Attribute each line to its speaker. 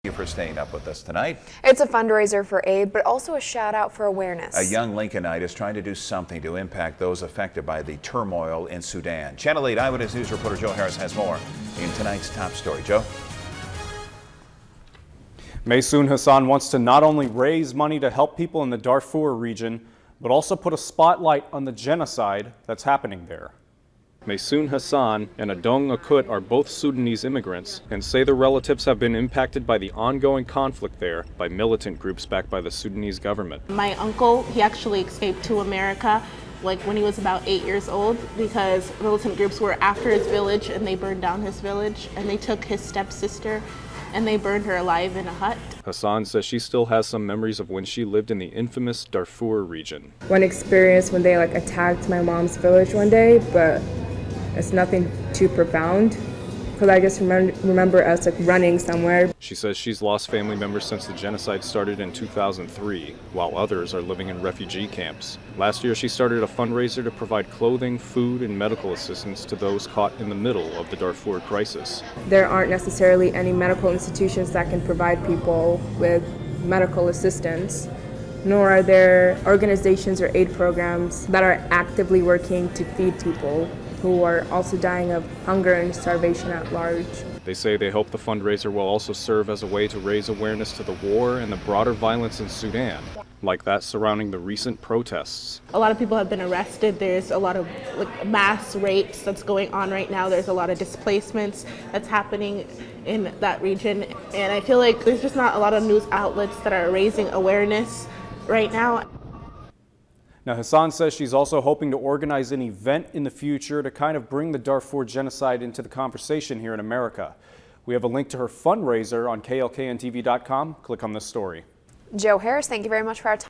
Speaker 1: Thank you for staying up with us tonight.
Speaker 2: It's a fundraiser for aid, but also a shout out for awareness.
Speaker 1: A young Lincolnite is trying to do something to impact those affected by the turmoil in Sudan. Channel 8 Eyewitness News reporter Joe Harris has more in tonight's top story. Joe?
Speaker 3: Maysoon Hassan wants to not only raise money to help people in the Darfur region, but also put a spotlight on the genocide that's happening there. Maysoon Hassan and Adong Akut are both Sudanese immigrants and say their relatives have been impacted by the ongoing conflict there by militant groups backed by the Sudanese government.
Speaker 4: My uncle, he actually escaped to America when he was about 8 years old because militant groups were after his village and they burned down his village, and they took his stepsister and they burned her alive in a hut.
Speaker 3: Hassan says she still has some memories of when she lived in the infamous Darfur region.
Speaker 5: One experience when they attacked my mom's village one day, but it's nothing too profound because I just remember us running somewhere.
Speaker 3: She says she's lost family members since the genocide started in 2003, while others are living in refugee camps. Last year, she started a fundraiser to provide clothing, food, and medical assistance to those caught in the middle of the Darfur crisis.
Speaker 5: There aren't necessarily any medical institutions that can provide people with medical assistance, nor are there organizations or aid programs that are actively working to feed people who are also dying of hunger and starvation at large.
Speaker 3: They say they hope the fundraiser will also serve as a way to raise awareness to the war and the broader violence in Sudan, like that surrounding the recent protests.
Speaker 4: A lot of people have been arrested. There's a lot of mass rapes that's going on right now. There's a lot of displacements that's happening in that region. And I feel like there's just not a lot of news outlets that are raising awareness right now.
Speaker 3: Now, Hassan says she's also hoping to organize an event in the future to kind of bring the Darfur genocide into the conversation here in America. We have a link to her fundraiser on klkntv.com. Click on this story.
Speaker 2: Joe Harris, thank you very much for our time.